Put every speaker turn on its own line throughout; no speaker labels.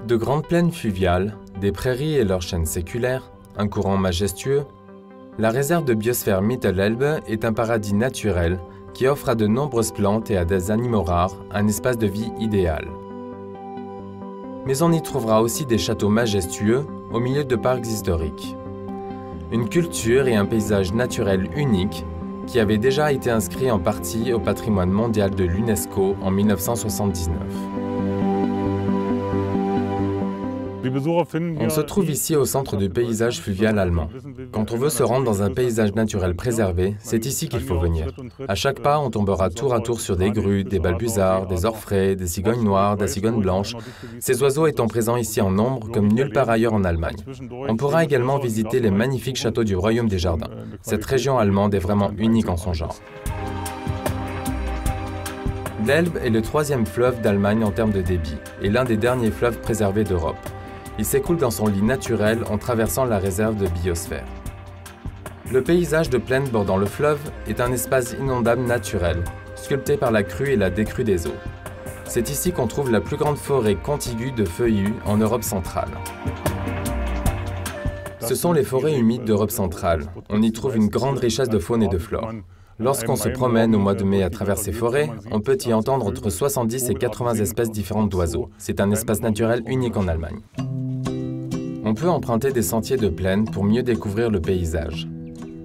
De grandes plaines fluviales, des prairies et leurs chaînes séculaires, un courant majestueux, la réserve de biosphère Mittelelbe est un paradis naturel qui offre à de nombreuses plantes et à des animaux rares un espace de vie idéal. Mais on y trouvera aussi des châteaux majestueux au milieu de parcs historiques. Une culture et un paysage naturel unique qui avait déjà été inscrit en partie au patrimoine mondial de l'UNESCO en 1979. On se trouve ici au centre du paysage fluvial allemand. Quand on veut se rendre dans un paysage naturel préservé, c'est ici qu'il faut venir. À chaque pas, on tombera tour à tour sur des grues, des balbuzards, des orfraies, des cigognes noires, des cigognes blanches, ces oiseaux étant présents ici en nombre comme nulle part ailleurs en Allemagne. On pourra également visiter les magnifiques châteaux du Royaume des Jardins. Cette région allemande est vraiment unique en son genre. L'Elbe est le troisième fleuve d'Allemagne en termes de débit et l'un des derniers fleuves préservés d'Europe. Il s'écoule dans son lit naturel en traversant la réserve de biosphère. Le paysage de plaine bordant le fleuve est un espace inondable naturel, sculpté par la crue et la décrue des eaux. C'est ici qu'on trouve la plus grande forêt contiguë de feuillus en Europe centrale. Ce sont les forêts humides d'Europe centrale. On y trouve une grande richesse de faune et de flore. Lorsqu'on se promène au mois de mai à travers ces forêts, on peut y entendre entre 70 et 80 espèces différentes d'oiseaux. C'est un espace naturel unique en Allemagne. On peut emprunter des sentiers de plaine pour mieux découvrir le paysage.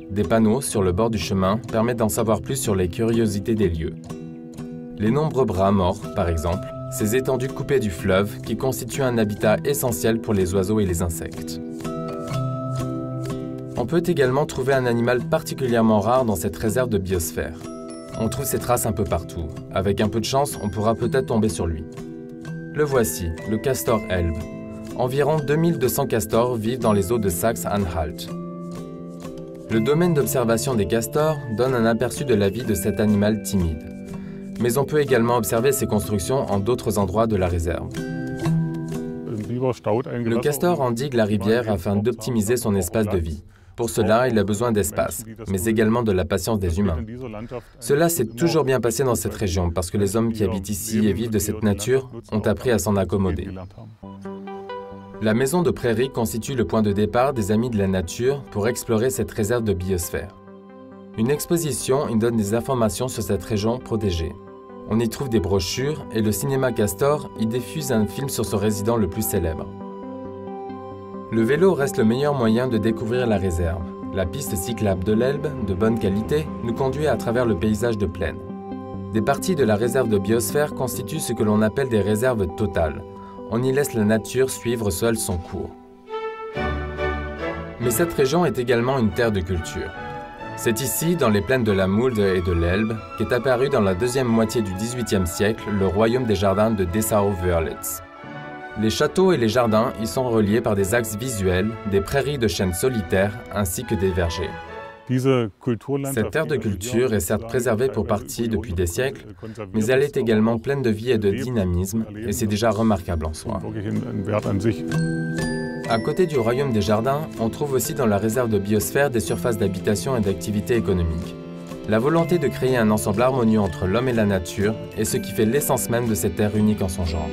Des panneaux sur le bord du chemin permettent d'en savoir plus sur les curiosités des lieux. Les nombreux bras morts, par exemple, ces étendues coupées du fleuve qui constituent un habitat essentiel pour les oiseaux et les insectes. On peut également trouver un animal particulièrement rare dans cette réserve de biosphère. On trouve ses traces un peu partout. Avec un peu de chance, on pourra peut-être tomber sur lui. Le voici, le castor Elbe. Environ 2200 castors vivent dans les eaux de Saxe-Anhalt. Le domaine d'observation des castors donne un aperçu de la vie de cet animal timide. Mais on peut également observer ses constructions en d'autres endroits de la réserve. Le castor endigue la rivière afin d'optimiser son espace de vie. Pour cela, il a besoin d'espace, mais également de la patience des humains. Cela s'est toujours bien passé dans cette région parce que les hommes qui habitent ici et vivent de cette nature ont appris à s'en accommoder. La maison de prairie constitue le point de départ des Amis de la Nature pour explorer cette réserve de biosphère. Une exposition y donne des informations sur cette région protégée. On y trouve des brochures et le cinéma Castor y diffuse un film sur son résident le plus célèbre. Le vélo reste le meilleur moyen de découvrir la réserve. La piste cyclable de l'Elbe, de bonne qualité, nous conduit à travers le paysage de plaine. Des parties de la réserve de biosphère constituent ce que l'on appelle des réserves totales. On y laisse la nature suivre seule son cours. Mais cette région est également une terre de culture. C'est ici, dans les plaines de la Mulde et de l'Elbe, qu'est apparu dans la deuxième moitié du XVIIIe siècle le royaume des jardins de Dessau-Wörlitz. Les châteaux et les jardins y sont reliés par des axes visuels, des prairies de chênes solitaires ainsi que des vergers. Cette terre de culture est certes préservée pour partie depuis des siècles, mais elle est également pleine de vie et de dynamisme, et c'est déjà remarquable en soi. À côté du Royaume des Jardins, on trouve aussi dans la réserve de biosphère des surfaces d'habitation et d'activités économiques. La volonté de créer un ensemble harmonieux entre l'homme et la nature est ce qui fait l'essence même de cette terre unique en son genre.